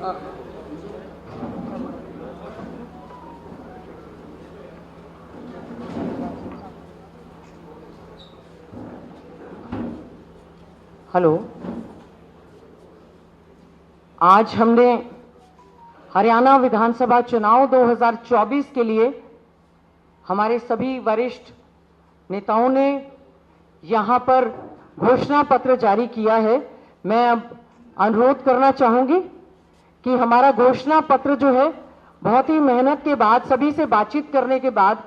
Hello, आज हमने हरियाणा विधानसभा चुनाव 2024 के लिए हमारे सभी वरिष्ठ नेताओं ने यहां पर घोषणा पत्र जारी किया है। मैं अब अनुरोध करना चाहूंगी कि हमारा घोषणा पत्र जो है बहुत ही मेहनत के बाद, सभी से बातचीत करने के बाद,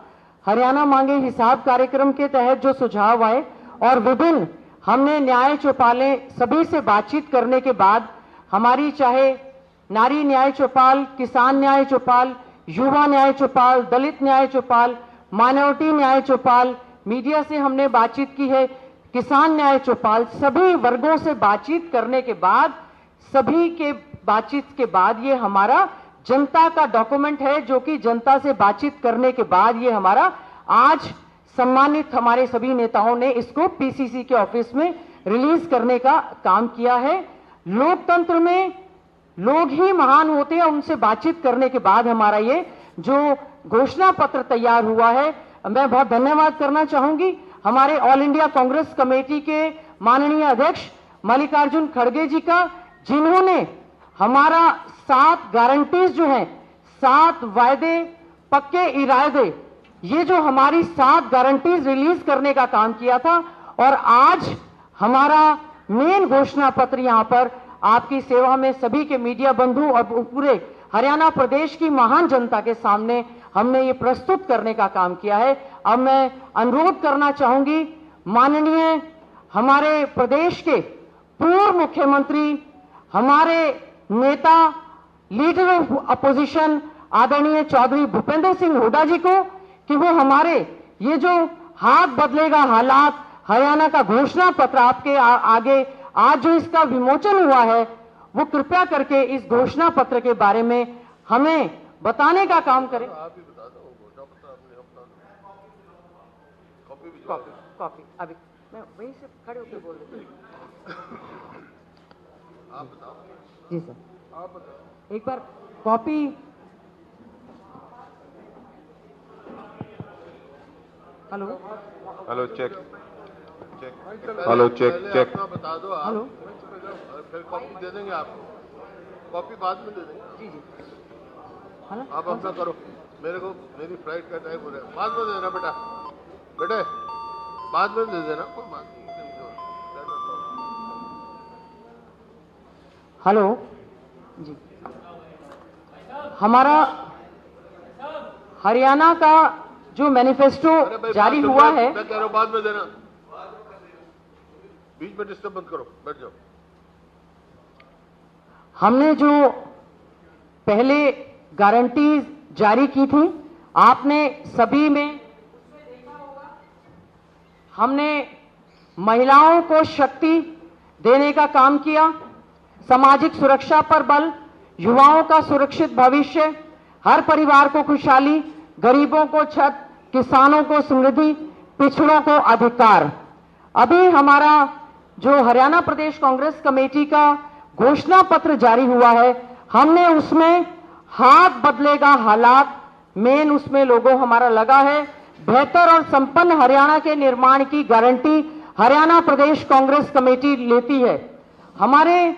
हरियाणा मांगे हिसाब कार्यक्रम के तहत जो सुझाव आए और विभिन्न हमने न्याय चौपालें सभी से बातचीत करने के बाद हमारी चाहे नारी न्याय चौपाल, किसान न्याय चौपाल, युवा न्याय चौपाल, दलित न्याय चौपाल, माइनॉरिटी न्याय चौपाल, मीडिया से हमने बातचीत की है, किसान न्याय चौपाल, सभी वर्गों से बातचीत करने के बाद, सभी के बातचीत के बाद ये हमारा जनता का डॉक्यूमेंट है, जो कि जनता से बातचीत करने के बाद ये हमारा आज सम्मानित हमारे सभी नेताओं ने इसको पीसीसी के ऑफिस में रिलीज करने का काम किया है। लोकतंत्र में लोग ही महान होते हैं, उनसे बातचीत करने के बाद हमारा ये जो घोषणा पत्र तैयार हुआ है। मैं बहुत धन्यवाद करना चाहूंगी हमारे ऑल इंडिया कांग्रेस कमेटी के माननीय अध्यक्ष मल्लिकार्जुन खड़गे जी का, जिन्होंने हमारा 7 गारंटीज जो हैं, 7 वायदे, पक्के इरादे, ये जो हमारी 7 गारंटीज रिलीज करने का काम किया था और आज हमारा मेन घोषणा पत्र यहां पर आपकी सेवा में सभी के मीडिया बंधु और पूरे हरियाणा प्रदेश की महान जनता के सामने हमने ये प्रस्तुत करने का काम किया है। अब मैं अनुरोध करना चाहूंगी माननीय हमारे प्रदेश के पूर्व मुख्यमंत्री, हमारे नेता, लीडर ऑफ अपोजिशन आदरणीय चौधरी भूपेंद्र सिंह हुड्डा जी को कि वो हमारे ये जो हाथ बदलेगा हालात हरियाणा का घोषणा पत्र आपके आगे आज जो इसका विमोचन हुआ है, वो कृपया करके इस घोषणा पत्र के बारे में हमें बताने का काम करें। आप ही बता दो घोषणा पत्र आपने अपना कॉपी अभी मैं वहीं से खड़े होकर बोल देती हूँ। आप बताओ जी सर, आप बताओ एक बार copy. Hello hello, check check, hello check check, अपना बता दो आप। हेलो, फिर कॉपी दे देंगे आपको, कॉपी बाद में दे देंगे। जी जी, हेलो, आप अपना करो, मेरे को मेरी फ्लाइट का टाइम हो रहा है, बाद में दे देना बेटा, बेटे बाद में दे देना, कोई बात नहीं। हेलो जी, हमारा हरियाणा का जो मैनिफेस्टो जारी हुआ है, मैं कह रहा हूँ बाद में देना, बीच में डिस्टर्ब मत करो, बैठ जाओ। हमने जो पहले गारंटी जारी की थी, आपने सभी में हमने महिलाओं को शक्ति देने का काम किया, सामाजिक सुरक्षा पर बल, युवाओं का सुरक्षित भविष्य, हर परिवार को खुशहाली, गरीबों को छत, किसानों को समृद्धि, पिछड़ों को अधिकार। अभी हमारा जो हरियाणा प्रदेश कांग्रेस कमेटी का घोषणा पत्र जारी हुआ है, हमने उसमें हाथ बदलेगा हालात, मेन उसमें लोगो हमारा लगा है, बेहतर और संपन्न हरियाणा के निर्माण की गारंटी हरियाणा प्रदेश कांग्रेस कमेटी लेती है। हमारे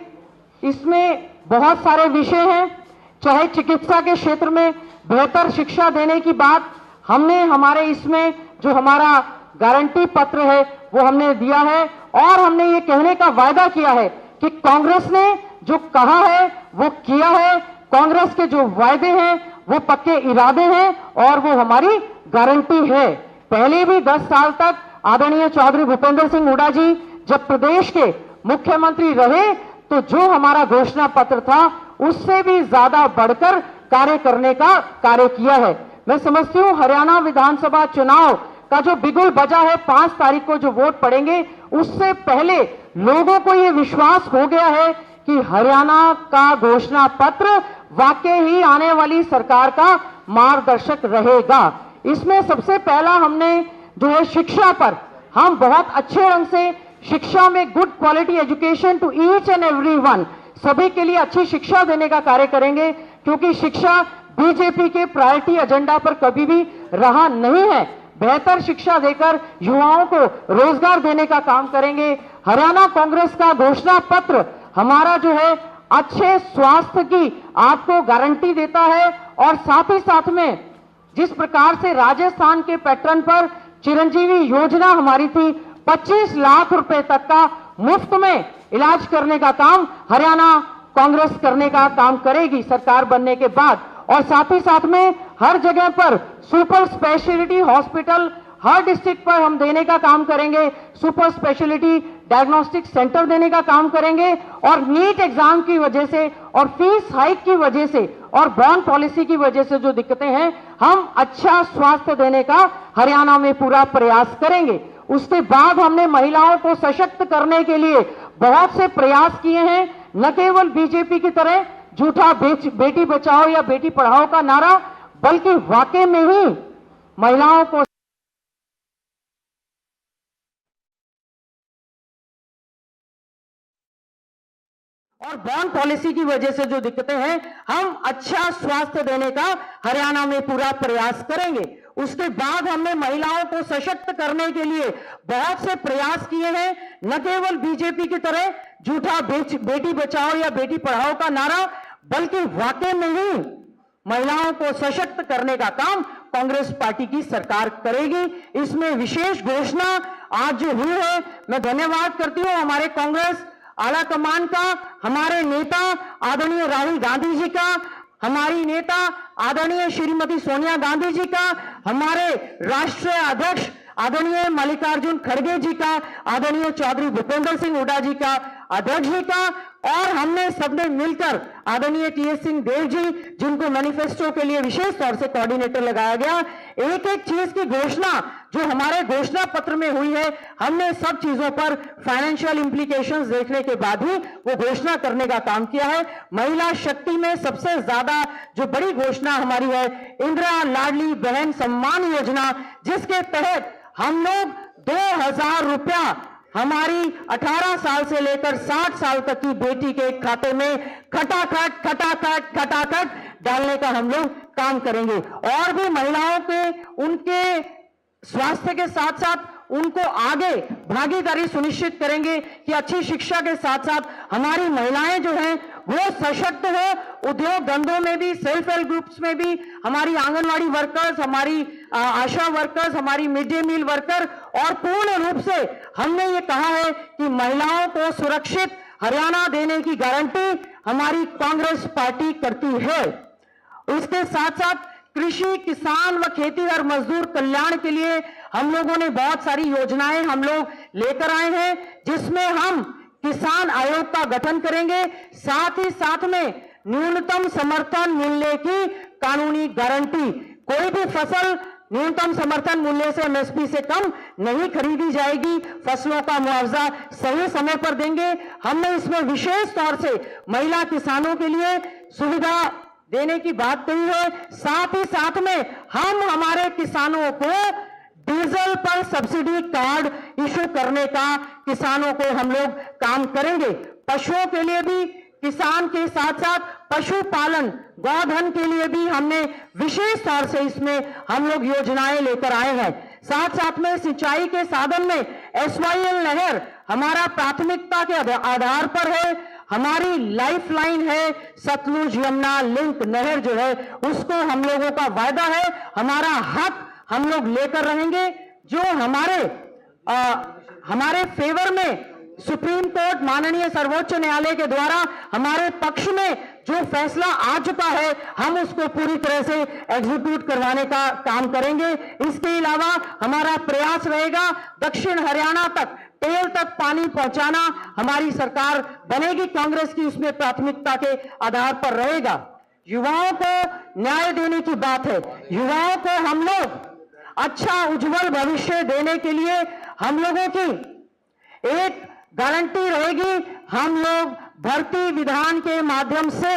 इसमें बहुत सारे विषय हैं, चाहे चिकित्सा के क्षेत्र में बेहतर शिक्षा देने की बात हमने हमारे इसमें जो हमारा गारंटी पत्र है वो हमने दिया है, और हमने ये कहने का वायदा किया है कि कांग्रेस ने जो कहा है वो किया है, कांग्रेस के जो वायदे हैं वो पक्के इरादे हैं और वो हमारी गारंटी है। पहले भी 10 साल तक आदरणीय चौधरी भूपेंद्र सिंह हुड्डा जी जब प्रदेश के मुख्यमंत्री रहे तो जो हमारा घोषणा पत्र था उससे भी ज्यादा बढ़कर कार्य करने का कार्य किया है। मैं समझती हूं हरियाणा विधानसभा चुनाव का जो बिगुल बजा है, 5 तारीख को जो वोट पड़ेंगे, उससे पहले लोगों को यह विश्वास हो गया है कि हरियाणा का घोषणा पत्र वाकई ही आने वाली सरकार का मार्गदर्शक रहेगा। इसमें सबसे पहला हमने जो है शिक्षा पर, हम बहुत अच्छे ढंग से शिक्षा में good quality education to each and everyone, सभी के लिए अच्छी शिक्षा देने का कार्य करेंगे, क्योंकि शिक्षा बीजेपी के प्रायोरिटी एजेंडा पर कभी भी रहा नहीं है। बेहतर शिक्षा देकर युवाओं को रोजगार देने का काम करेंगे। हरियाणा कांग्रेस का घोषणा पत्र हमारा जो है अच्छे स्वास्थ्य की आपको गारंटी देता है, और साथ ही साथ में जिस प्रकार से राजस्थान के पैटर्न पर चिरंजीवी योजना हमारी थी, 25 लाख रुपए तक का मुफ्त में इलाज करने का काम हरियाणा कांग्रेस करने का काम करेगी सरकार बनने के बाद। और साथ ही साथ में हर जगह पर सुपर स्पेशलिटी हॉस्पिटल हर डिस्ट्रिक्ट पर हम देने का काम करेंगे, सुपर स्पेशलिटी डायग्नोस्टिक सेंटर देने का काम करेंगे। और नीट एग्जाम की वजह से और फीस हाइक की वजह से और बॉन्ड पॉलिसी की वजह से जो दिक्कतें हैं, हम अच्छा स्वास्थ्य देने का हरियाणा में पूरा प्रयास करेंगे। उसके बाद हमने महिलाओं को सशक्त करने के लिए बहुत से प्रयास किए हैं, न केवल बीजेपी की तरह झूठा बेटी बचाओ या बेटी पढ़ाओ का नारा, बल्कि वाकई में ही महिलाओं को और बॉन्ड पॉलिसी की वजह से जो दिक्कतें हैं, हम अच्छा स्वास्थ्य देने का हरियाणा में पूरा प्रयास करेंगे। उसके बाद हमने महिलाओं को सशक्त करने के लिए बहुत से प्रयास किए हैं, न केवल बीजेपी की तरह झूठा बेटी बचाओ या बेटी पढ़ाओ का नारा, बल्कि वाकई में ही महिलाओं को सशक्त करने का काम कांग्रेस पार्टी की सरकार करेगी। इसमें विशेष घोषणा आज जो हुई है, मैं धन्यवाद करती हूं हमारे कांग्रेस आला कमान का, हमारे नेता आदरणीय राहुल गांधी जी का, हमारी नेता आदरणीय श्रीमती सोनिया गांधी जी का, हमारे राष्ट्रीय अध्यक्ष आदरणीय मल्लिकार्जुन खड़गे जी का, आदरणीय चौधरी भूपेंद्र सिंह हुड्डा जी का, अध्यक्ष जी का, और हमने सबने मिलकर आदरणीय टीएस सिंह देव जी, जिनको मैनिफेस्टो के लिए विशेष तौर से कोऑर्डिनेटर लगाया गया, एक एक चीज की घोषणा जो हमारे घोषणा पत्र में हुई है, हमने सब चीजों पर फाइनेंशियल इंप्लीकेशंस देखने के बाद ही वो घोषणा करने का काम किया है। महिला शक्ति में सबसे ज्यादा जो बड़ी घोषणा हमारी है, इंदिरा लाडली बहन सम्मान योजना, जिसके तहत हम लोग 2000 रुपया हमारी 18 साल से लेकर 60 साल तक की बेटी के खाते में खटाखट डालने का हम लोग काम करेंगे। और भी महिलाओं के उनके स्वास्थ्य के साथ साथ उनको आगे भागीदारी सुनिश्चित करेंगे कि अच्छी शिक्षा के साथ साथ हमारी महिलाएं जो हैं वो सशक्त हो। उद्योग धंधों में भी, सेल्फ हेल्प ग्रुप्स में भी, हमारी आंगनवाड़ी वर्कर्स, हमारी आशा वर्कर्स, हमारी मिड डे मील वर्कर, और पूर्ण रूप से हमने ये कहा है कि महिलाओं को सुरक्षित हरियाणा देने की गारंटी हमारी कांग्रेस पार्टी करती है। उसके साथ साथ कृषि, किसान व खेतीहर मजदूर कल्याण के लिए हम लोगों ने बहुत सारी योजनाएं हम लोग लेकर आए हैं, जिसमें हम किसान आयोग का गठन करेंगे, साथ ही साथ में न्यूनतम समर्थन मूल्य की कानूनी गारंटी। कोई भी फसल न्यूनतम समर्थन मूल्य से एमएसपी से कम नहीं खरीदी जाएगी, फसलों का मुआवजा सही समय पर देंगे। हमने इसमें विशेष तौर से महिला किसानों के लिए सुविधा देने की बात कही है। साथ ही साथ में हम हमारे किसानों को डीजल पर सब्सिडी कार्ड इशू करने का किसानों को हम लोग काम करेंगे। पशुओं के लिए भी, किसान के साथ साथ पशुपालन, गौधन के लिए भी हमने विशेष तौर से इसमें हम लोग योजनाएं लेकर आए हैं। साथ साथ में सिंचाई के साधन में SYL नहर हमारा प्राथमिकता के आधार पर है। हमारी लाइफ लाइन है सतलुज यमुना लिंक नहर जो है, उसको हम लोगों का वायदा है, हमारा हक हम लोग लेकर रहेंगे। जो हमारे फेवर में सुप्रीम कोर्ट, माननीय सर्वोच्च न्यायालय के द्वारा हमारे पक्ष में जो फैसला आ चुका है, हम उसको पूरी तरह से एग्जीक्यूट करवाने का काम करेंगे। इसके अलावा हमारा प्रयास रहेगा दक्षिण हरियाणा तक, टेल तक पानी पहुंचाना हमारी सरकार बनेगी कांग्रेस की, उसमें प्राथमिकता के आधार पर रहेगा। युवाओं को न्याय देने की बात है। युवाओं को हम लोग अच्छा उज्जवल भविष्य देने के लिए हम लोगों की एक गारंटी रहेगी, हम लोग भर्ती विधान के माध्यम से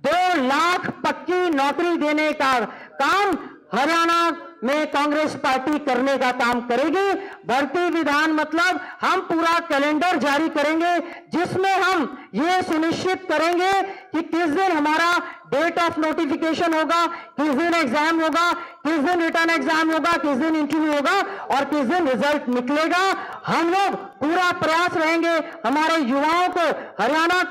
2 लाख पक्की नौकरी देने का काम हरियाणा में कांग्रेस पार्टी करने का काम करेगी। भर्ती विधान मतलब हम पूरा कैलेंडर जारी करेंगे जिसमें हम ये सुनिश्चित करेंगे कि किस दिन हमारा डेट ऑफ नोटिफिकेशन होगा, किस दिन एग्जाम होगा, किस दिन रिटर्न एग्जाम होगा, किस दिन इंटरव्यू होगा और किस दिन रिजल्ट निकलेगा। हम लोग पूरा प्रयास रहेंगे हमारे युवाओं को हरियाणा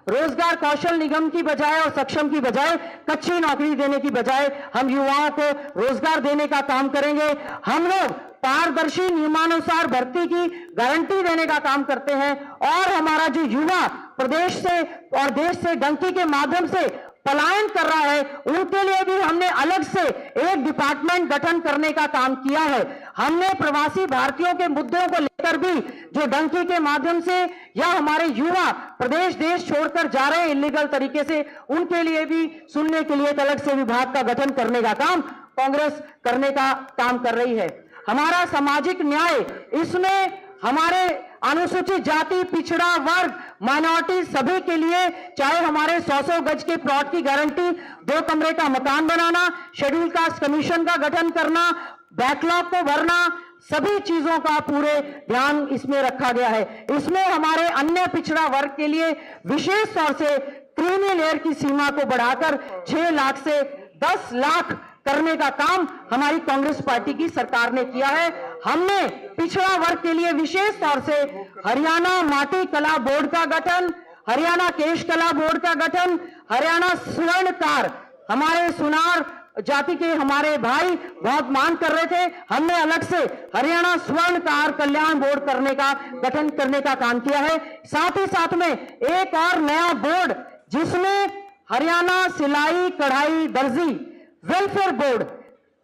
रोजगार कौशल निगम की बजाय और सक्षम की बजाय कच्ची नौकरी देने की बजाय हम युवाओं को रोजगार देने का काम करेंगे। हम लोग पारदर्शी नियमानुसार भर्ती की गारंटी देने का काम करते हैं और हमारा जो युवा प्रदेश से और देश से डंकी के माध्यम से पलायन कर रहा है उनके लिए भी हमने अलग से एक डिपार्टमेंट गठन करने का काम किया है। हमने प्रवासी भारतीयों के मुद्दों को लेकर भी जो डंकी के माध्यम से या हमारे युवा प्रदेश देश छोड़कर जा रहे हैं इलीगल तरीके से, उनके लिए भी सुनने के लिए एक अलग से विभाग का गठन करने का काम कांग्रेस करने का काम कर रही है। हमारा सामाजिक न्याय, इसमें हमारे अनुसूचित जाति, पिछड़ा वर्ग, माइनॉरिटी सभी के लिए चाहे हमारे 100 गज के प्लॉट की गारंटी, 2 कमरे का मकान बनाना, शेड्यूल कास्ट कमीशन का गठन करना, बैकलॉग को भरना, सभी चीजों का पूरे ध्यान इसमें रखा गया है। इसमें हमारे अन्य पिछड़ा वर्ग के लिए विशेष तौर से क्रीमी लेयर की सीमा को बढ़ाकर 6 लाख से 10 लाख करने का काम हमारी कांग्रेस पार्टी की सरकार ने किया है। हमने पिछड़ा वर्ग के लिए विशेष तौर से हरियाणा माटी कला बोर्ड का गठन, हरियाणा केश कला बोर्ड का गठन, हरियाणा स्वर्णकार, हमारे सुनार जाति के हमारे भाई बहुत मांग कर रहे थे, हमने अलग से हरियाणा स्वर्णकार कल्याण बोर्ड करने का गठन करने का काम किया है। साथ ही साथ में एक और नया बोर्ड जिसमें हरियाणा सिलाई कढ़ाई दर्जी वेलफेयर बोर्ड,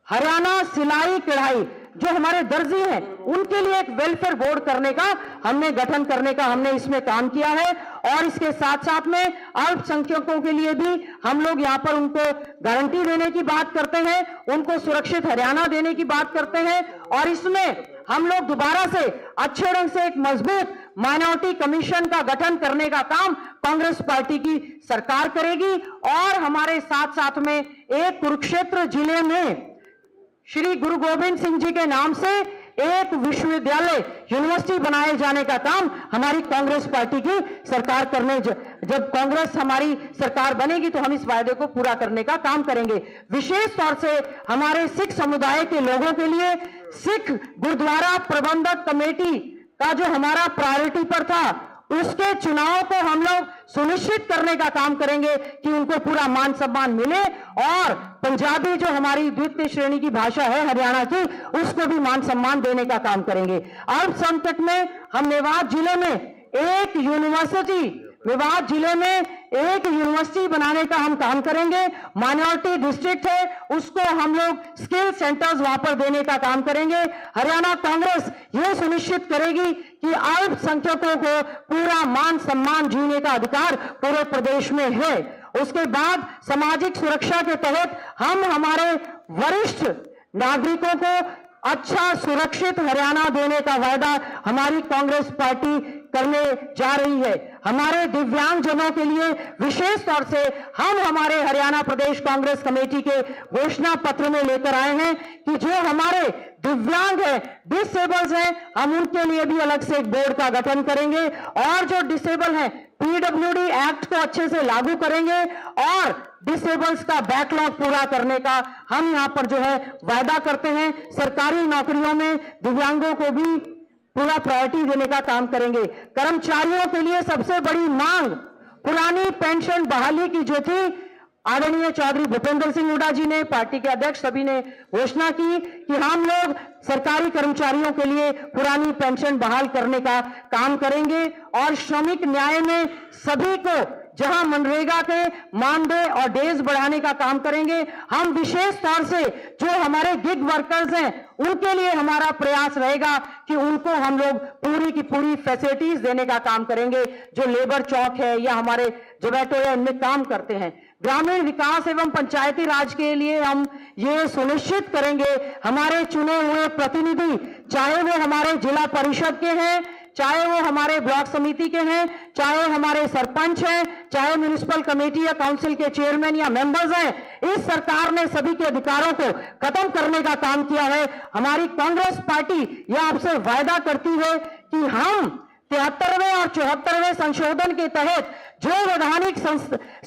हरियाणा सिलाई कढ़ाई जो हमारे दर्जी हैं उनके लिए एक वेलफेयर बोर्ड करने का हमने गठन करने का हमने इसमें काम किया है। और इसके साथ साथ में अल्पसंख्यकों के लिए भी हम लोग यहाँ पर उनको गारंटी देने की बात करते हैं, उनको सुरक्षित हरियाणा देने की बात करते हैं और इसमें हम लोग दोबारा से अच्छे ढंग से एक मजबूत माइनॉरिटी कमीशन का गठन करने का काम कांग्रेस पार्टी की सरकार करेगी। और हमारे साथ साथ में एक कुरुक्षेत्र जिले में श्री गुरु गोविंद सिंह जी के नाम से एक विश्वविद्यालय यूनिवर्सिटी बनाए जाने का काम हमारी कांग्रेस पार्टी की सरकार करने, जब कांग्रेस हमारी सरकार बनेगी तो हम इस वायदे को पूरा करने का काम करेंगे। विशेष तौर से हमारे सिख समुदाय के लोगों के लिए सिख गुरुद्वारा प्रबंधक कमेटी का जो हमारा प्रायोरिटी पर था उसके चुनाव को हम लोग सुनिश्चित करने का काम करेंगे कि उनको पूरा मान सम्मान मिले और पंजाबी जो हमारी द्वितीय श्रेणी की भाषा है हरियाणा की उसको भी मान सम्मान देने का काम करेंगे। अल्पसंख्यक में हम मेवात जिले में एक यूनिवर्सिटी बनाने का हम काम करेंगे। माइनॉरिटी डिस्ट्रिक्ट है उसको हम लोग स्किल सेंटर्स वहां पर देने का काम करेंगे। हरियाणा कांग्रेस ये सुनिश्चित करेगी कि अल्पसंख्यकों को पूरा मान सम्मान जीने का अधिकार पूरे प्रदेश में है। उसके बाद सामाजिक सुरक्षा के तहत हम हमारे वरिष्ठ नागरिकों को अच्छा सुरक्षित हरियाणा देने का वायदा हमारी कांग्रेस पार्टी करने जा रही है। हमारे दिव्यांगजनों के लिए विशेष तौर से हम हमारे हरियाणा प्रदेश कांग्रेस कमेटी के घोषणा पत्र में लेकर आए हैं कि जो हमारे दिव्यांग है, डिसेबल्स हैं, हम उनके लिए भी अलग से एक बोर्ड का गठन करेंगे और जो डिसेबल हैं पीडब्ल्यूडी एक्ट को अच्छे से लागू करेंगे और डिसेबल्स का बैकलॉग पूरा करने का हम यहाँ पर जो है वायदा करते हैं। सरकारी नौकरियों में दिव्यांगों को भी पूरा प्रायोरिटी देने का काम करेंगे। कर्मचारियों के लिए सबसे बड़ी मांग पुरानी पेंशन बहाली की जो थी, आदरणीय चौधरी भूपेंद्र सिंह हुड्डा जी ने, पार्टी के अध्यक्ष सभी ने घोषणा की कि हम लोग सरकारी कर्मचारियों के लिए पुरानी पेंशन बहाल करने का काम करेंगे और श्रमिक न्याय में सभी को जहां मनरेगा के मानदेय और डेज बढ़ाने का काम करेंगे। हम विशेष तौर से जो हमारे गिग वर्कर्स हैं उनके लिए हमारा प्रयास रहेगा कि उनको हम लोग पूरी की पूरी फैसिलिटीज देने का काम करेंगे। जो लेबर चौक है या हमारे जोमेटो या इनमें काम करते हैं, ग्रामीण विकास एवं पंचायती राज के लिए हम ये सुनिश्चित करेंगे हमारे चुने हुए प्रतिनिधि, चाहे वो हमारे जिला परिषद के हैं, चाहे वो हमारे ब्लॉक समिति के हैं, चाहे हमारे सरपंच हैं, चाहे म्युनिसिपल कमेटी या काउंसिल के चेयरमैन या मेंबर्स हैं। इस सरकार ने सभी के अधिकारों को खत्म करने का काम किया है। हमारी कांग्रेस पार्टी यह आपसे वायदा करती है कि हम 73वें और 74वें संशोधन के तहत जो वैधानिक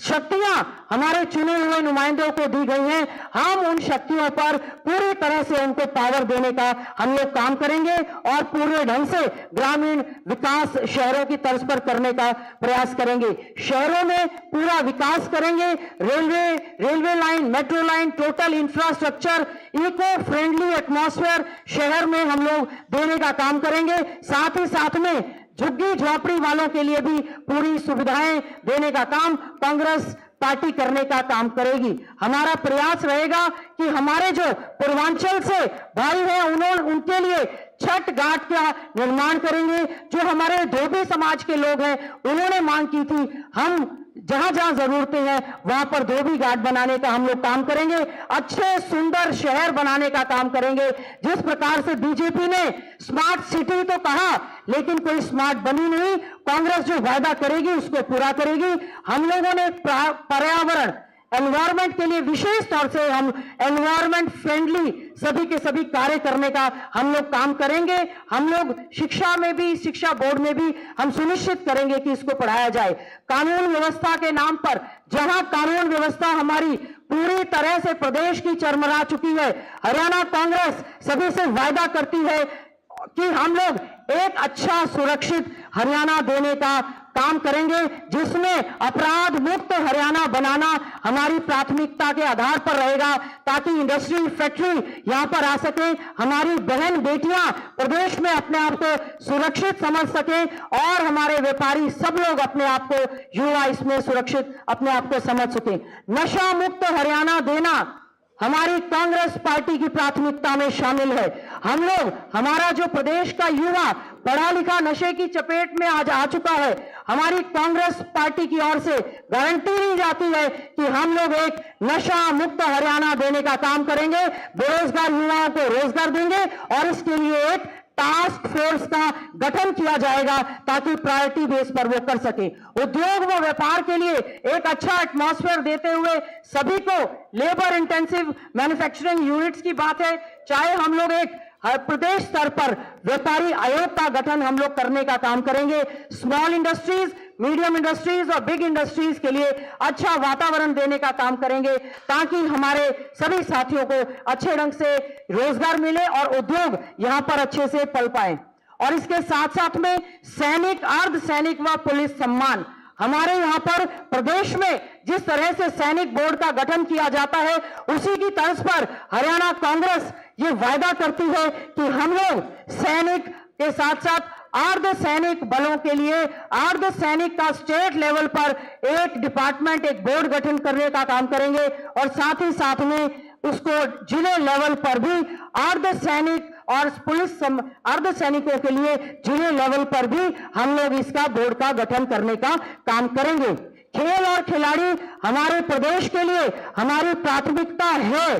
शक्तियां हमारे चुने हुए नुमाइंदों को दी गई हैं, हम उन शक्तियों पर पूरी तरह से उनको पावर देने का हम लोग काम करेंगे और पूरे ढंग से ग्रामीण विकास शहरों की तर्ज पर करने का प्रयास करेंगे। शहरों में पूरा विकास करेंगे, railway line, metro line, total infrastructure, eco friendly atmosphere शहर में हम लोग देने का काम करेंगे। साथ ही साथ में झुग्गी झोपड़ी वालों के लिए भी पूरी सुविधाएं देने का काम कांग्रेस पार्टी करने का काम करेगी। हमारा प्रयास रहेगा कि हमारे जो पूर्वांचल से भाई हैं उनके लिए छठ घाट का निर्माण करेंगे। जो हमारे धोबी समाज के लोग हैं उन्होंने मांग की थी, हम जहां जहां जरूरतें हैं वहां पर धोबी घाट बनाने का हम लोग काम करेंगे। अच्छे सुंदर शहर बनाने का काम करेंगे। जिस प्रकार से बीजेपी ने स्मार्ट सिटी तो कहा लेकिन कोई स्मार्ट बनी नहीं, कांग्रेस जो वायदा करेगी उसको पूरा करेगी। हम लोगों ने पर्यावरण एनवायरमेंट के लिए विशेष तौर से हम एनवायरमेंट फ्रेंडली सभी के सभी कार्य करने का हम लोग काम करेंगे। हम लोग शिक्षा में भी, शिक्षा बोर्ड में भी हम सुनिश्चित करेंगे कि इसको पढ़ाया जाए। कानून व्यवस्था के नाम पर जहां कानून व्यवस्था हमारी पूरी तरह से प्रदेश की चरमरा चुकी है, हरियाणा कांग्रेस सभी से वायदा करती है कि हम लोग एक अच्छा सुरक्षित हरियाणा देने का काम करेंगे, जिसमें अपराध मुक्त हरियाणा बनाना हमारी प्राथमिकता के आधार पर रहेगा, ताकि इंडस्ट्री फैक्ट्री यहां पर आ सके, हमारी बहन बेटियां प्रदेश में अपने आप को सुरक्षित समझ सके और हमारे व्यापारी सब लोग अपने आप को, युवा इसमें सुरक्षित अपने आप को समझ सके। नशा मुक्त हरियाणा देना हमारी कांग्रेस पार्टी की प्राथमिकता में शामिल है। हम लोग, हमारा जो प्रदेश का युवा पढ़ा लिखा नशे की चपेट में आज आ चुका है, हमारी कांग्रेस पार्टी की ओर से गारंटी दी जाती है कि हम लोग एक नशा मुक्त हरियाणा देने का काम करेंगे, बेरोजगार युवाओं को रोजगार देंगे और इसके लिए एक टास्क फोर्स का गठन किया जाएगा ताकि प्रायोरिटी बेस पर वो कर सके। उद्योग व व्यापार के लिए एक अच्छा एटमॉस्फेयर देते हुए सभी को लेबर इंटेंसिव मैन्युफैक्चरिंग यूनिट्स की बात है, चाहे हम लोग एक प्रदेश स्तर पर व्यापारी आयोग का गठन हम लोग करने का काम करेंगे। स्मॉल इंडस्ट्रीज, मीडियम इंडस्ट्रीज और बिग इंडस्ट्रीज के लिए अच्छा वातावरण देने का काम करेंगे ताकि हमारे सभी साथियों को अच्छे ढंग से रोजगार मिले और उद्योग यहां पर अच्छे से पल पाए। और इसके साथ साथ में सैनिक, अर्ध सैनिक व पुलिस सम्मान, हमारे यहां पर प्रदेश में जिस तरह से सैनिक बोर्ड का गठन किया जाता है उसी की तर्ज पर हरियाणा कांग्रेस ये वायदा करती है कि हम लोग सैनिक के साथ साथ अर्ध सैनिक बलों के लिए अर्ध सैनिक का स्टेट लेवल पर एक डिपार्टमेंट, एक बोर्ड गठन करने का काम करेंगे और साथ ही साथ में उसको जिले लेवल पर भी अर्ध सैनिक और पुलिस अर्ध सैनिकों के लिए जिले लेवल पर भी हम लोग इसका बोर्ड का गठन करने का काम करेंगे। खेल और खिलाड़ी हमारे प्रदेश के लिए हमारी प्राथमिकता है।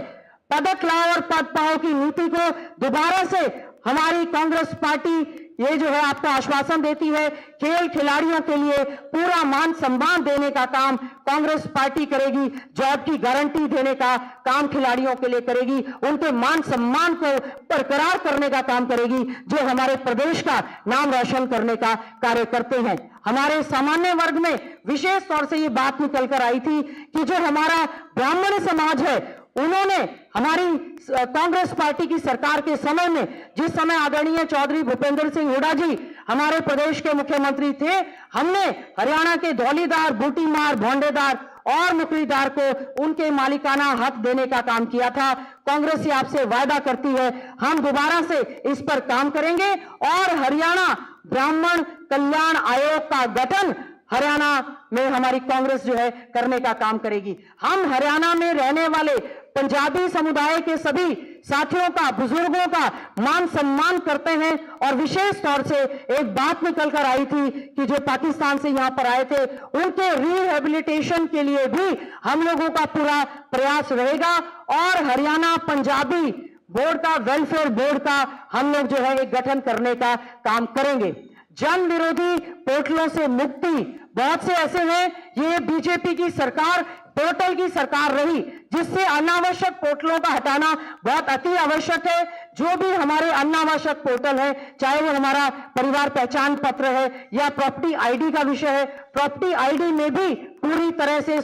पदक लाओ और पद पाओ की नीति को दोबारा से हमारी कांग्रेस पार्टी ये जो है आपको आश्वासन देती है। खेल खिलाड़ियों के लिए पूरा मान सम्मान देने का काम कांग्रेस पार्टी करेगी, जॉब की गारंटी देने का काम खिलाड़ियों के लिए करेगी, उनके मान सम्मान को बरकरार करने का काम करेगी, जो हमारे प्रदेश का नाम रोशन करने का कार्य करते हैं। हमारे सामान्य वर्ग में विशेष तौर से ये बात निकल कर आई थी कि जो हमारा ब्राह्मण समाज है उन्होंने हमारी कांग्रेस पार्टी की सरकार के समय में, जिस समय आदरणीय चौधरी भूपेंद्र सिंह हुड्डा जी हमारे प्रदेश के मुख्यमंत्री थे, हमने हरियाणा के धौलीदार, बूटीमार, भोंडेदार और मुकरीदार को उनके मालिकाना हक देने का काम किया था। कांग्रेस ये आपसे वायदा करती है हम दोबारा से इस पर काम करेंगे और हरियाणा ब्राह्मण कल्याण आयोग का गठन हरियाणा में हमारी कांग्रेस जो है करने का काम करेगी। हम हरियाणा में रहने वाले पंजाबी समुदाय के सभी साथियों का, बुजुर्गों का मान सम्मान करते हैं और विशेष तौर से एक बात निकल कर आई थी कि जो पाकिस्तान से यहां पर आए थे उनके रिहेबिलिटेशन के लिए भी हम लोगों का पूरा प्रयास रहेगा और हरियाणा पंजाबी बोर्ड का, वेलफेयर बोर्ड का हम लोग जो है एक गठन करने का काम करेंगे। जन विरोधी पोर्टलों से मुक्ति, बहुत से ऐसे हैं, ये बीजेपी की सरकार पोर्टल की सरकार रही, जिससे अनावश्यक पोर्टलों का हटाना बहुत अति आवश्यक है। जो भी हमारे अनावश्यक पोर्टल है, चाहे वो हमारा परिवार पहचान पत्र है या प्रॉपर्टी आईडी का विषय है, प्रॉपर्टी आईडी में भी पूरी तरह से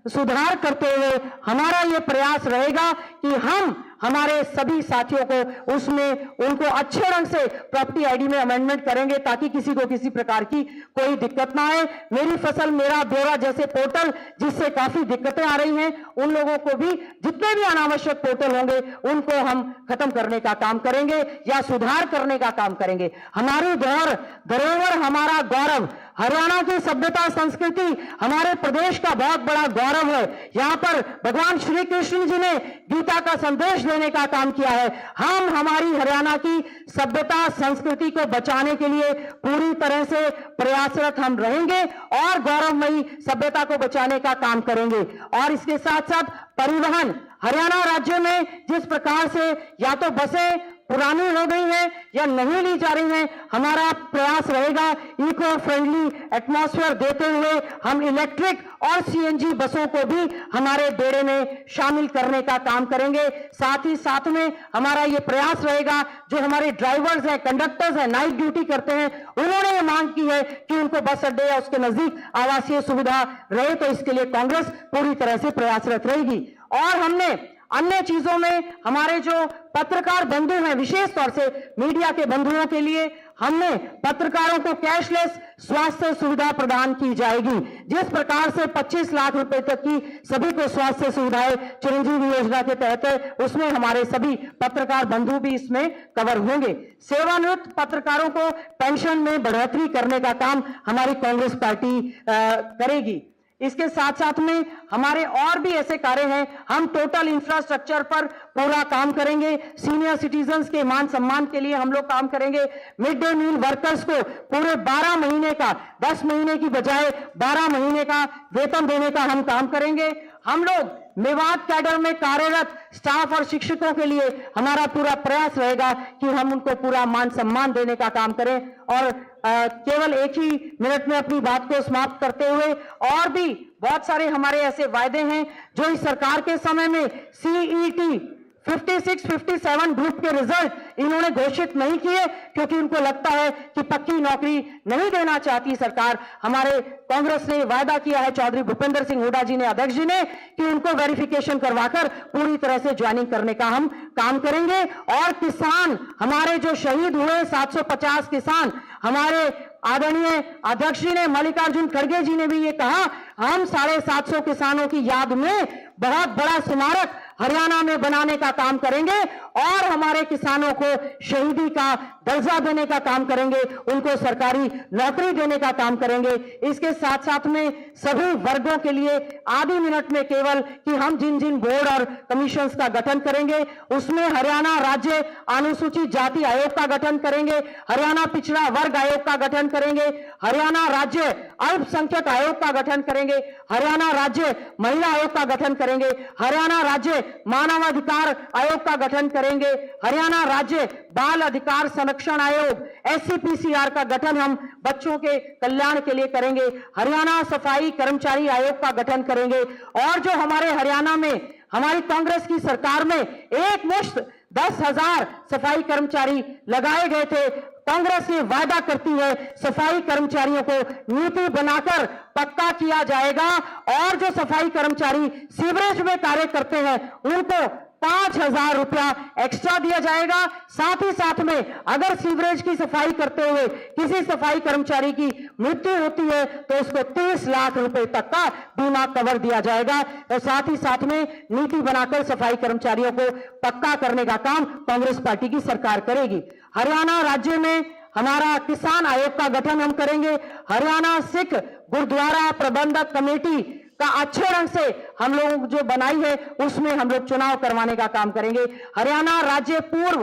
सुधार करते हुए हमारा ये प्रयास रहेगा कि हम हमारे सभी साथियों को उसमें उनको अच्छे ढंग से प्रॉपर्टी आईडी में अमेंडमेंट करेंगे, ताकि किसी को किसी प्रकार की कोई दिक्कत ना आए। मेरी फसल मेरा ब्यौरा जैसे पोर्टल जिससे काफी दिक्कतें आ रही हैं, उन लोगों को भी, जितने भी अनावश्यक पोर्टल होंगे उनको हम खत्म करने का काम करेंगे या सुधार करने का काम करेंगे। हमारी धरोहर हमारा गौरव, हरियाणा की सभ्यता संस्कृति हमारे प्रदेश का बहुत बड़ा गौरव है। यहां पर भगवान श्री कृष्ण जी ने गीता का संदेश देने का काम किया है। हम हमारी हरियाणा की सभ्यता संस्कृति को बचाने के लिए पूरी तरह से प्रयासरत हम रहेंगे और गौरवमयी सभ्यता को बचाने का काम करेंगे। और इसके साथ साथ परिवहन, हरियाणा राज्य में जिस प्रकार से या तो बसें पुरानी हो गई हैं या नहीं ली जा रही हैं, हमारा प्रयास रहेगा इको फ्रेंडली एटमॉस्फेयर देते हुए हम इलेक्ट्रिक और सीएनजी बसों को भी हमारे बेड़े में शामिल करने का काम करेंगे। साथ ही साथ में हमारा ये प्रयास रहेगा, जो हमारे ड्राइवर्स हैं, कंडक्टर्स हैं, नाइट ड्यूटी करते हैं, उन्होंने ये मांग की है कि उनको बस अड्डे या उसके नजदीक आवासीय सुविधा रहे, तो इसके लिए कांग्रेस पूरी तरह से प्रयासरत रहेगी। और हमने अन्य चीजों में हमारे जो पत्रकार बंधु हैं, विशेष तौर से मीडिया के बंधुओं के लिए हमने पत्रकारों को कैशलेस स्वास्थ्य सुविधा प्रदान की जाएगी। जिस प्रकार से 25 लाख रुपए तक की सभी को स्वास्थ्य सुविधाएं चिरंजीवी योजना के तहत है, उसमें हमारे सभी पत्रकार बंधु भी इसमें कवर होंगे। सेवानिवृत्त पत्रकारों को पेंशन में बढ़ोतरी करने का काम हमारी कांग्रेस पार्टी करेगी। इसके साथ साथ में हमारे और भी ऐसे कार्य हैं। हम टोटल इंफ्रास्ट्रक्चर पर पूरा काम करेंगे। सीनियर सिटीजन्स के मान सम्मान के लिए हम लोग काम करेंगे। मिड डे मील वर्कर्स को पूरे 12 महीने का, 10 महीने की बजाय 12 महीने का वेतन देने का हम काम करेंगे। हम लोग मेवात कैडर में कार्यरत स्टाफ और शिक्षकों के लिए हमारा पूरा प्रयास रहेगा कि हम उनको पूरा मान सम्मान देने का काम करें। और केवल एक ही मिनट में अपनी बात को समाप्त करते हुए, और भी बहुत सारे हमारे ऐसे वायदे हैं जो इस सरकार के समय में सीईटी 56-57 ग्रुप के रिजल्ट इन्होंने घोषित नहीं किए, क्योंकि उनको लगता है कि पक्की नौकरी नहीं देना चाहती सरकार। हमारे कांग्रेस ने वायदा किया है, चौधरी भूपेंद्र सिंह हुड्डा जी ने, अध्यक्ष जी ने, कि उनको वेरिफिकेशन करवाकर पूरी तरह से ज्वाइनिंग करने का हम काम करेंगे। और किसान हमारे जो शहीद हुए 750 किसान, हमारे आदरणीय अध्यक्ष जी ने, मल्लिकार्जुन खड़गे जी ने भी ये कहा, हम 750 किसानों की याद में बहुत बड़ा स्मारक हरियाणा में बनाने का काम करेंगे और हमारे किसानों को शहीदी का दर्जा देने का काम करेंगे, उनको सरकारी नौकरी देने का काम करेंगे। इसके साथ साथ में सभी वर्गों के लिए आधी मिनट में केवल कि हम जिन जिन बोर्ड और कमीशंस का गठन करेंगे, उसमें हरियाणा राज्य अनुसूचित जाति आयोग का गठन करेंगे, हरियाणा पिछड़ा वर्ग आयोग का गठन करेंगे, हरियाणा राज्य अल्पसंख्यक आयोग का गठन करेंगे, हरियाणा राज्य महिला आयोग का गठन करेंगे, हरियाणा राज्य मानवाधिकार आयोग का गठन करेंगे, हरियाणा राज्य बाल अधिकार संरक्षण आयोग SCPCR का गठन हम बच्चों के कल्याण के लिए करेंगे, हरियाणा सफाई कर्मचारी आयोग का गठन करेंगे। और जो हमारे हरियाणा में हमारी कांग्रेस की सरकार में एक मुश्त 10,000 सफाई कर्मचारी लगाए गए थे, कांग्रेस ये वादा करती है सफाई कर्मचारियों को नीति बनाकर पक्का किया जाएगा। और जो सफाई कर्मचारी सीवरेज में कार्य करते हैं उनको 5,000 रुपया एक्स्ट्रा दिया जाएगा। साथ ही साथ में अगर सीवरेज की सफाई करते हुए किसी सफाई कर्मचारी की मृत्यु होती है तो उसको 30 लाख रुपए तक का बीमा कवर दिया जाएगा। और साथ ही साथ में नीति बनाकर सफाई कर्मचारियों को पक्का करने का काम कांग्रेस पार्टी की सरकार करेगी। हरियाणा राज्य में हमारा किसान आयोग का गठन हम करेंगे। हरियाणा सिख गुरुद्वारा प्रबंधक कमेटी का अच्छे ढंग से हम लोग जो बनाई है उसमें हम लोग चुनाव करवाने का काम करेंगे। हरियाणा राज्य पूर्व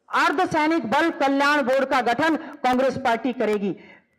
अर्धसैनिक बल कल्याण बोर्ड का गठन कांग्रेस पार्टी करेगी।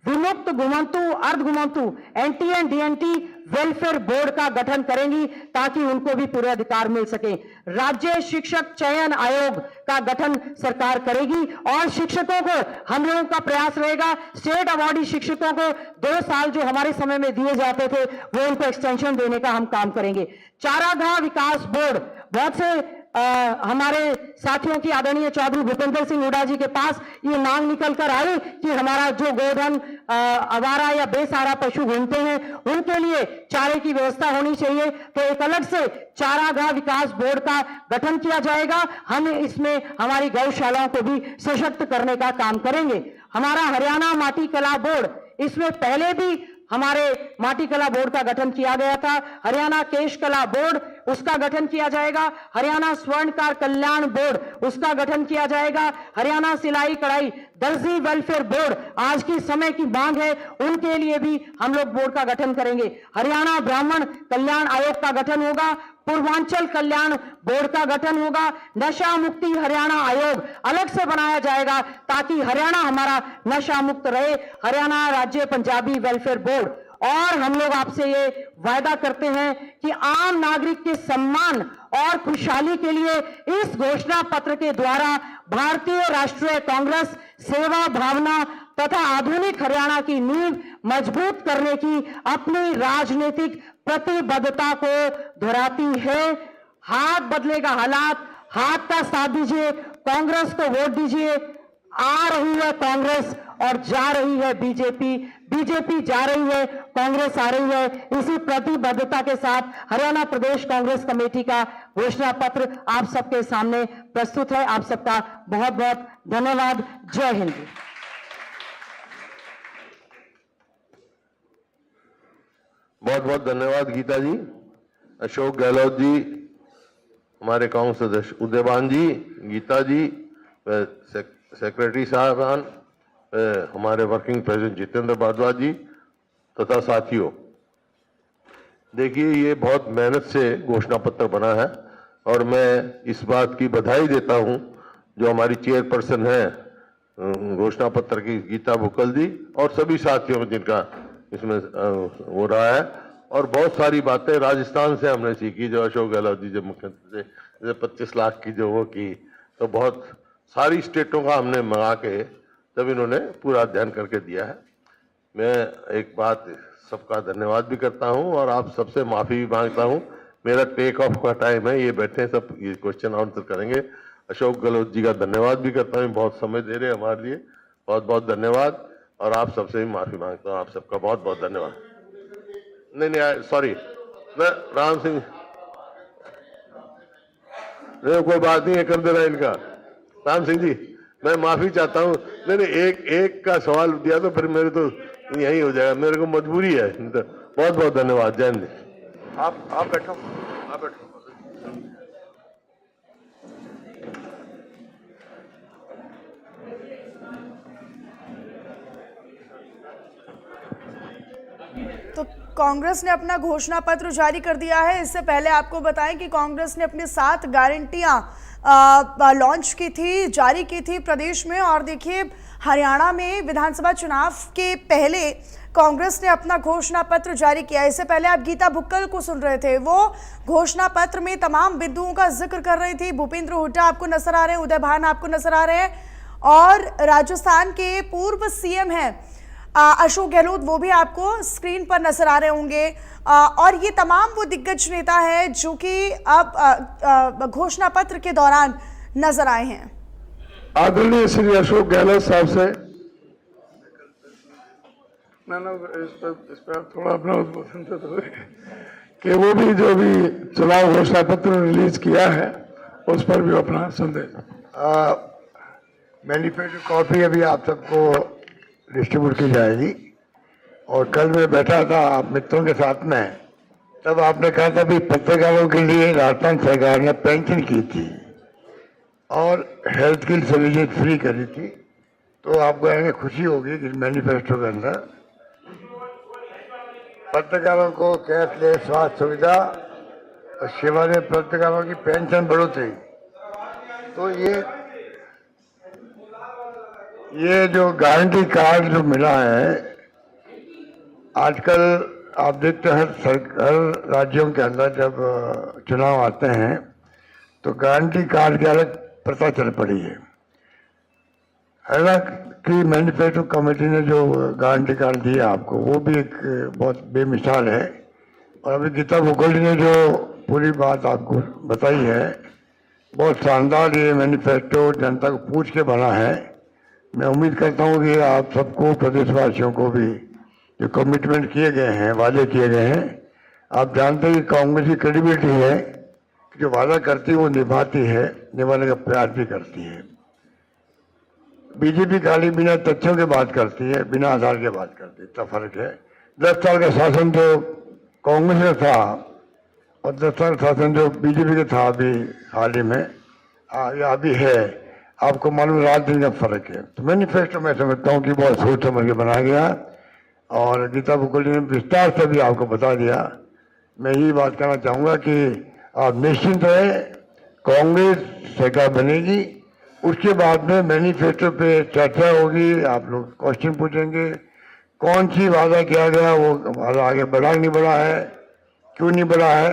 विमुक्त घुमंतु अर्ध घुमंतु NT and DNT welfare board का गठन करेंगी ताकि उनको भी पूरे अधिकार मिल सके। राज्य शिक्षक चयन आयोग का गठन सरकार करेगी और शिक्षकों को हम लोगों का प्रयास रहेगा, स्टेट अवार्डी शिक्षकों को 2 साल जो हमारे समय में दिए जाते थे वो उनको एक्सटेंशन देने का हम काम करेंगे। चारागाह विकास बोर्ड, बहुत से हमारे साथियों की आदरणीय चौधरी भूपेंद्र सिंह हुड्डा जी के पास ये मांग निकल कर आई कि हमारा जो गोधन आवारा या बेसहारा पशु घूमते हैं उनके लिए चारे की व्यवस्था होनी चाहिए, तो एक अलग से चारागाह विकास बोर्ड का गठन किया जाएगा। हम इसमें हमारी गौशालाओं को भी सशक्त करने का काम करेंगे। हमारा हरियाणा माटी कला बोर्ड, इसमें पहले भी हमारे माटी कला बोर्ड का गठन किया गया था। हरियाणा केश कला बोर्ड, उसका गठन किया जाएगा। हरियाणा स्वर्णकार कल्याण बोर्ड, उसका गठन किया जाएगा। हरियाणा सिलाई कढ़ाई दर्जी वेलफेयर बोर्ड, आज की समय की मांग है, उनके लिए भी हम लोग बोर्ड का गठन करेंगे। हरियाणा ब्राह्मण कल्याण आयोग का गठन होगा। पूर्वांचल कल्याण बोर्ड का गठन होगा। नशा मुक्ति हरियाणा आयोग अलग से बनाया जाएगा ताकि हरियाणा हमारा नशा मुक्त रहे। हरियाणा राज्य पंजाबी वेलफेयर बोर्ड, और हम लोग आपसे ये वायदा करते हैं कि आम नागरिक के सम्मान और खुशहाली के लिए इस घोषणा पत्र के द्वारा भारतीय राष्ट्रीय कांग्रेस सेवा भावना तथा आधुनिक हरियाणा की नींव मजबूत करने की अपनी राजनीतिक प्रतिबद्धता को दोहराती है। हाथ बदलेगा हालात, हाथ का साथ दीजिए, कांग्रेस को वोट दीजिए। आ रही है कांग्रेस और जा रही है बीजेपी, बीजेपी जा रही है, कांग्रेस आ रही है। इसी प्रतिबद्धता के साथ हरियाणा प्रदेश कांग्रेस कमेटी का घोषणा पत्र आप सबके सामने प्रस्तुत है। आप सबका बहुत बहुत धन्यवाद। जय हिंद। बहुत बहुत धन्यवाद गीता जी। अशोक गहलोत जी, हमारे कांग्रेस सदस्य उदयभान जी, गीता जी, सेक्रेटरी साहबान, हमारे वर्किंग प्रेसिडेंट जितेंद्र भारद्वाज जी तथा साथियों, देखिए ये बहुत मेहनत से घोषणा पत्र बना है और मैं इस बात की बधाई देता हूं जो हमारी चेयरपर्सन है घोषणा पत्र की गीता भुक्कल जी और सभी साथियों जिनका इसमें हो रहा है। और बहुत सारी बातें राजस्थान से हमने सीखी, जो अशोक गहलोत जी जब मुख्यमंत्री थे 25 लाख की जो वो की, तो बहुत सारी स्टेटों का हमने मंगा के तब इन्होंने पूरा अध्ययन करके दिया है। मैं एक बात सबका धन्यवाद भी करता हूं और आप सबसे माफी भी मांगता हूं। मेरा टेक ऑफ का टाइम है, ये बैठे हैं सब, ये क्वेश्चन आंसर करेंगे। अशोक गहलोत जी का धन्यवाद भी करता हूं, बहुत समय दे रहे हैं हमारे लिए, बहुत बहुत धन्यवाद। और आप सबसे भी माफी मांगता हूं, आप सबका बहुत बहुत धन्यवाद। नहीं सॉरी, मैं राम सिंह, नहीं कोई बात नहीं है, कर देना इनका। राम सिंह जी मैं माफी चाहता हूं, नहीं एक का सवाल दिया तो फिर मेरे तो यही हो जाएगा, मेरे को मजबूरी है। तो बहुत बहुत धन्यवाद। जय हिंद। आप बैठो, आप बैठो। तो कांग्रेस ने अपना घोषणा पत्र जारी कर दिया है। इससे पहले आपको बताएं कि कांग्रेस ने अपनी 7 गारंटियां लॉन्च की थी, जारी की थी प्रदेश में। और देखिए हरियाणा में विधानसभा चुनाव के पहले कांग्रेस ने अपना घोषणा पत्र जारी किया। इससे पहले आप गीता भुक्कल को सुन रहे थे, वो घोषणा पत्र में तमाम बिंदुओं का जिक्र कर रही थी। भूपेंद्र हुड्डा आपको नजर आ रहे हैं, उदयभान आपको नजर आ रहे हैं, और राजस्थान के पूर्व सीएम हैं अशोक गहलोत, वो भी आपको स्क्रीन पर नजर आ रहे होंगे। और ये तमाम वो दिग्गज नेता हैं जो कि अब घोषणा पत्र के दौरान नजर आए हैं। आदरणीय श्री अशोक गहलोत साहब से इस पर थोड़ा अपना उद्बोधन तो कि वो भी जो भी चुनाव घोषणा पत्र रिलीज किया है उस पर भी अपना संदेश। मैनिफेस्टो कॉपी अभी आप सबको डिस्ट्रीब्यूट की जाएगी। और कल मैं बैठा था आप मित्रों के साथ में, तब आपने कहा था भी पत्रकारों के लिए राजस्थान सरकार ने पेंशन की थी और हेल्थ की सर्विसेज फ्री करी थी। तो आपको आगे खुशी होगी कि मैनिफेस्टो के अंदर पत्रकारों को कैशलेस स्वास्थ्य सुविधा और सेवानिवृत्त पत्रकारों की पेंशन बढ़ोतरी। तो ये जो गारंटी कार्ड जो मिला है आजकल आप देखते हैं हर राज्यों के अंदर जब चुनाव आते हैं तो गारंटी कार्ड की अलग प्रथा चल पड़ी है। हरियाणा की मैन्युफैक्चर कमेटी ने जो गारंटी कार्ड दिया आपको वो भी एक बहुत बेमिसाल है। और अभी गीता बुकोली ने जो पूरी बात आपको बताई है बहुत शानदार, ये मैनिफेस्टो जनता को पूछ के बना है। मैं उम्मीद करता हूँ कि आप सबको, प्रदेशवासियों को भी जो कमिटमेंट किए गए हैं, वादे किए गए हैं, आप जानते हैं कि कांग्रेस की क्रेडिबिलिटी है कि जो वादा करती है वो निभाती है, निभाने का प्रयास भी करती है। बीजेपी खाली बिना तथ्यों के बात करती है, बिना आधार के बात करती है, इतना फर्क है। 10 साल का शासन जो कांग्रेस का था और 10 साल शासन जो बीजेपी का था अभी हाल ही में या अभी है, आपको मालूम रात दिन का फर्क है। तो मैनिफेस्टो मैं समझता हूँ कि बहुत सोच समझ के बनाया गया और गीता बुकोली ने विस्तार से भी आपको बता दिया। मैं यही बात कहना चाहूँगा कि आप निश्चिंत रहे, कांग्रेस सरकार बनेगी, उसके बाद में मैनिफेस्टो पे चर्चा होगी, आप लोग क्वेश्चन पूछेंगे कौन सी वादा किया गया, वो वादा आगे बढ़ा नहीं बढ़ा है, क्यों नहीं बढ़ा है।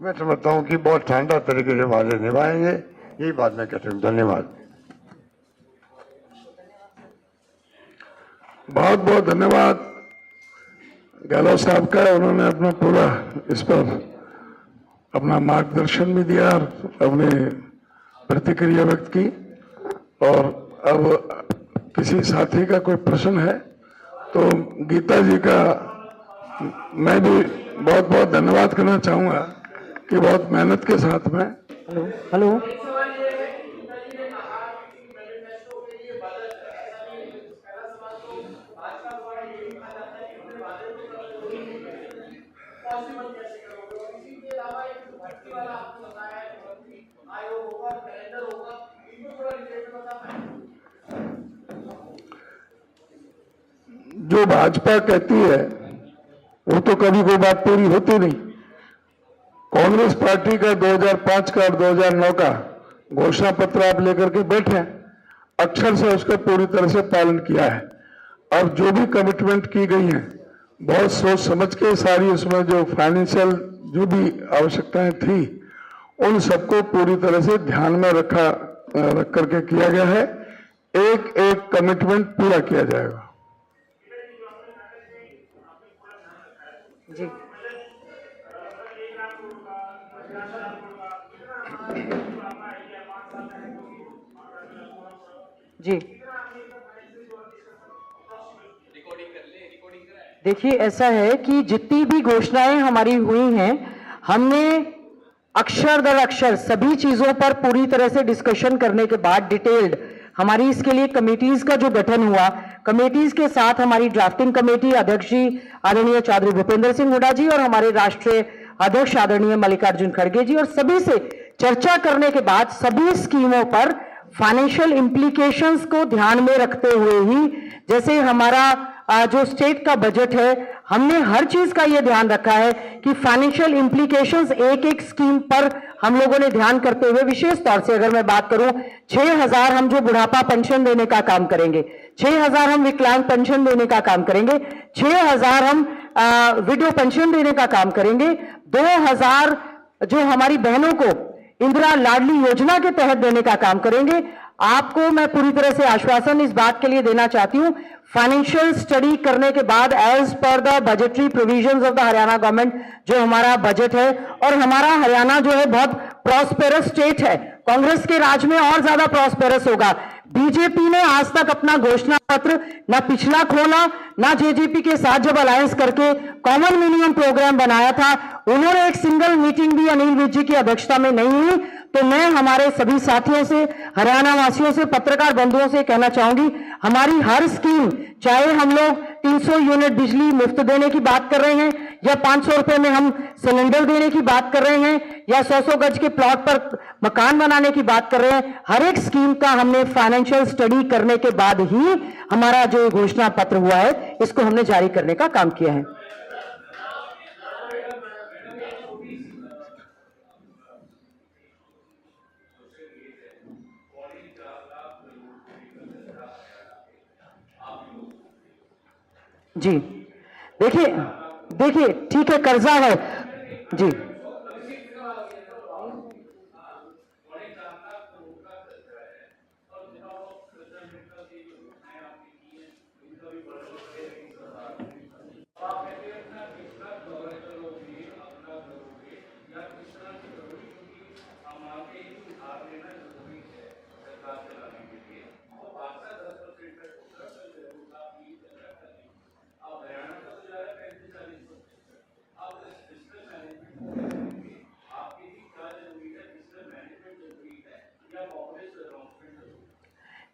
मैं समझता हूँ कि बहुत शानदार तरीके से वादे निभाएंगे, यही बात मैं कहता हूँ। धन्यवाद। बहुत बहुत धन्यवाद गहलोत साहब का। उन्होंने अपना पूरा इस पर अपना मार्गदर्शन भी दिया और अपने प्रतिक्रिया व्यक्त की। और अब किसी साथी का कोई प्रश्न है तो गीता जी का मैं भी बहुत बहुत धन्यवाद करना चाहूँगा कि बहुत मेहनत के साथ में। हेलो जो भाजपा कहती है वो तो कभी कोई बात पूरी होती नहीं। कांग्रेस पार्टी का 2005 का और 2009 का घोषणा पत्र आप लेकर के बैठे हैं, अक्षर से उसका पूरी तरह से पालन किया है। अब जो भी कमिटमेंट की गई है बहुत सोच समझ के, सारी उसमें जो फाइनेंशियल जो भी आवश्यकताएं थी उन सबको पूरी तरह से ध्यान में रख करके किया गया है। एक एक कमिटमेंट पूरा किया जाएगा। जी जी देखिए, ऐसा है कि जितनी भी घोषणाएं हमारी हुई हैं, हमने अक्षर दर अक्षर सभी चीजों पर पूरी तरह से डिस्कशन करने के बाद डिटेल्ड हमारी इसके लिए कमेटीज का जो गठन हुआ, कमेटीज के साथ हमारी ड्राफ्टिंग कमेटी अध्यक्ष जी आदरणीय चौधरी भूपेंद्र सिंह हुड्डा जी और हमारे राष्ट्रीय अध्यक्ष आदरणीय मल्लिकार्जुन खड़गे जी और सभी से चर्चा करने के बाद सभी स्कीमों पर फाइनेंशियल इम्प्लीकेशंस को ध्यान में रखते हुए ही, जैसे हमारा जो स्टेट का बजट है, हमने हर चीज का यह ध्यान रखा है कि फाइनेंशियल इम्प्लीकेशंस एक एक स्कीम पर हम लोगों ने ध्यान करते हुए, विशेष तौर से अगर मैं बात करूं, 6,000 हम जो बुढ़ापा पेंशन देने का काम करेंगे, 6,000 हम विकलांग पेंशन देने का काम करेंगे, 6,000 हम विडो पेंशन देने का काम करेंगे, 2,000 जो हमारी बहनों को इंदिरा लाडली योजना के तहत देने का काम करेंगे। आपको मैं पूरी तरह से आश्वासन इस बात के लिए देना चाहती हूं, फाइनेंशियल स्टडी करने के बाद as per the budgetary provisions of the Haryana government जो हमारा बजट है, और हमारा हरियाणा जो है बहुत प्रॉस्पेरस स्टेट है, कांग्रेस के राज में और ज्यादा प्रॉस्पेरस होगा। बीजेपी ने आज तक अपना घोषणा पत्र ना पिछला खोला, ना जेजेपी के साथ जब अलायंस करके कॉमन मिनिमम प्रोग्राम बनाया था, उन्होंने एक सिंगल मीटिंग भी अनिल विज जी की अध्यक्षता में नहीं हुई। तो मैं हमारे सभी साथियों से, हरियाणा वासियों से, पत्रकार बंधुओं से कहना चाहूंगी, हमारी हर स्कीम, चाहे हम लोग 300 यूनिट बिजली मुफ्त देने की बात कर रहे हैं, या 500 रुपए में हम सिलेंडर देने की बात कर रहे हैं, या 100 गज के प्लॉट पर मकान बनाने की बात कर रहे हैं, हर एक स्कीम का हमने फाइनेंशियल स्टडी करने के बाद ही हमारा जो घोषणा पत्र हुआ है इसको हमने जारी करने का काम किया है। जी देखिए ठीक है, कर्जा है जी।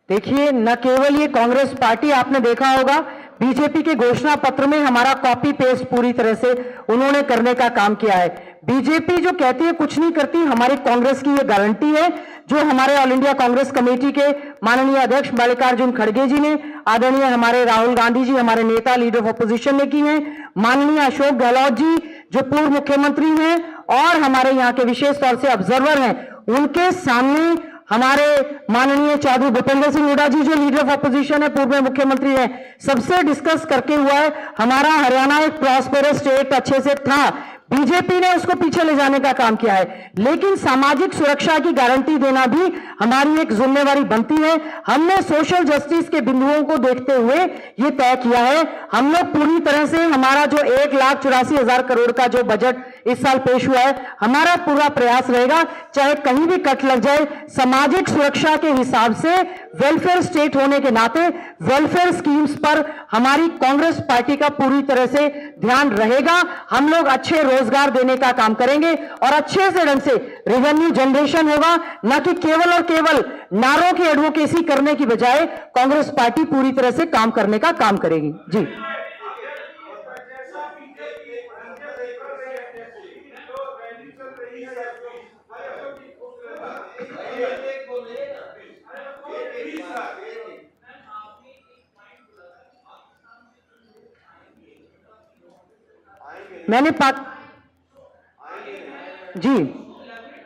देखिए, न केवल ये कांग्रेस पार्टी, आपने देखा होगा बीजेपी के घोषणा पत्र में हमारा कॉपी पेस्ट पूरी तरह से उन्होंने करने का काम किया है। बीजेपी जो कहती है कुछ नहीं करती, हमारी कांग्रेस की ये गारंटी है जो हमारे ऑल इंडिया कांग्रेस कमेटी के माननीय अध्यक्ष मल्लिकार्जुन खड़गे जी ने, आदरणीय हमारे राहुल गांधी जी, हमारे नेता लीडर ऑफ अपोजिशन ने की है, माननीय अशोक गहलोत जी जो पूर्व मुख्यमंत्री हैं और हमारे यहाँ के विशेष तौर से ऑब्जर्वर हैं, उनके सामने हमारे माननीय चौधरी भूपेंद्र सिंह हुड्डा जी जो लीडर ऑफ अपोजिशन है, पूर्व में मुख्यमंत्री हैं, सबसे डिस्कस करके हुआ है। हमारा हरियाणा एक प्रॉस्पेरस स्टेट अच्छे से था, बीजेपी ने उसको पीछे ले जाने का काम किया है, लेकिन सामाजिक सुरक्षा की गारंटी देना भी हमारी एक जिम्मेवारी बनती है। हमने सोशल जस्टिस के बिंदुओं को देखते हुए ये तय किया है, हम लोग पूरी तरह से हमारा जो 1,84,000 करोड़ का जो बजट इस साल पेश हुआ है, हमारा पूरा प्रयास रहेगा चाहे कहीं भी कट लग जाए, सामाजिक सुरक्षा के हिसाब से वेलफेयर स्टेट होने के नाते वेलफेयर स्कीम्स पर हमारी कांग्रेस पार्टी का पूरी तरह से ध्यान रहेगा। हम लोग अच्छे रोजगार देने का काम करेंगे और अच्छे से ढंग से रेवेन्यू जनरेशन होगा, न कि केवल और केवल नारों की एडवोकेसी करने की बजाय कांग्रेस पार्टी पूरी तरह से काम करने का काम करेगी। जी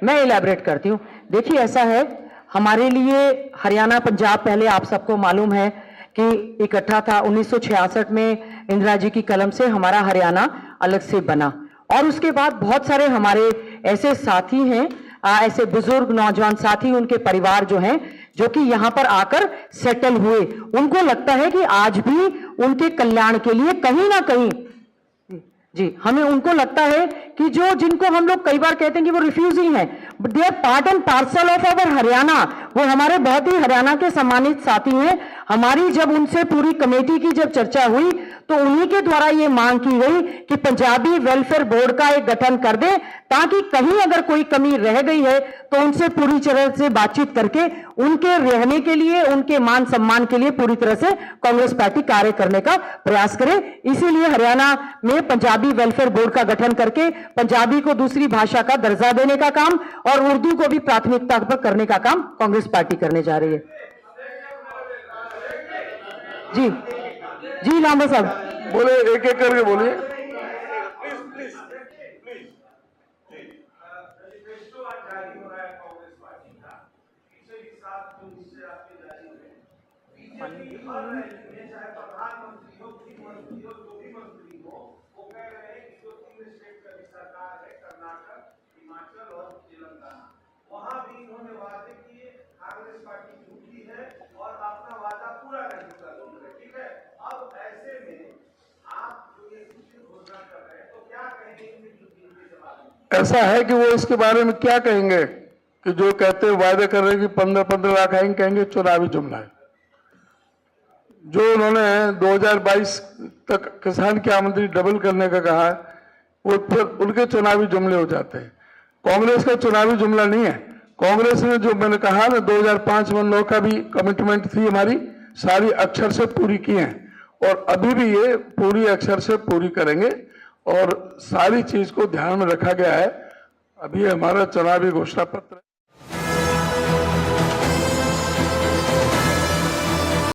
मैं इलैबोरेट करती हूं। देखिए, ऐसा है, हमारे लिए हरियाणा पंजाब पहले आप सबको मालूम है कि इकट्ठा था। 1966 में इंदिरा जी की कलम से हमारा हरियाणा अलग से बना और उसके बाद बहुत सारे हमारे ऐसे साथी हैं, ऐसे बुजुर्ग नौजवान साथी, उनके परिवार जो हैं, जो कि यहां पर आकर सेटल हुए। उनको लगता है कि आज भी उनके कल्याण के लिए कहीं ना कहीं हमें उनको लगता है कि जो जिनको हम लोग कई बार कहते हैं कि वो रिफ्यूजी हैं, but they are part and parcel of our Haryana. वो हमारे बहुत ही हरियाणा के सम्मानित साथी हैं। हमारी जब उनसे पूरी कमेटी की जब चर्चा हुई तो उन्हीं के द्वारा ये मांग की गई कि पंजाबी वेलफेयर बोर्ड का एक गठन कर दे, ताकि कहीं अगर कोई कमी रह गई है तो उनसे पूरी तरह से बातचीत करके उनके रहने के लिए, उनके मान सम्मान के लिए पूरी तरह से कांग्रेस पार्टी कार्य करने का प्रयास करे। इसीलिए हरियाणा में पंजाबी वेलफेयर बोर्ड का गठन करके पंजाबी को दूसरी भाषा का दर्जा देने का काम और उर्दू को भी प्राथमिकता पर करने का काम कांग्रेस पार्टी करने जा रही है। जी लांबा साहब बोले, एक एक करके बोलिए। वहां भी इन्होंने वादे किए, कांग्रेस पार्टी झूठी है और अपना वादा पूरा नहीं करती है। ठीक है, अब ऐसे में आप जो ये घोषणा कर रहे हैं तो क्या कहेंगे? ऐसा है कि वो इसके बारे में क्या कहेंगे कि जो कहते हैं वायदे कर रहे हैं कि 15-15 लाख आएंगे, कहेंगे चुनावी जुमला है। जो उन्होंने 2022 तक किसान की आमदनी डबल करने का कहा है, वो फिर उनके चुनावी जुमले हो जाते हैं। कांग्रेस का चुनावी जुमला नहीं है। कांग्रेस ने जो मैंने कहा ना 2005 में 9 का भी कमिटमेंट थी हमारी, सारी अक्षर से पूरी की है और अभी भी ये पूरी अक्षर से पूरी करेंगे और सारी चीज को ध्यान में रखा गया है। अभी हमारा चुनावी घोषणा पत्र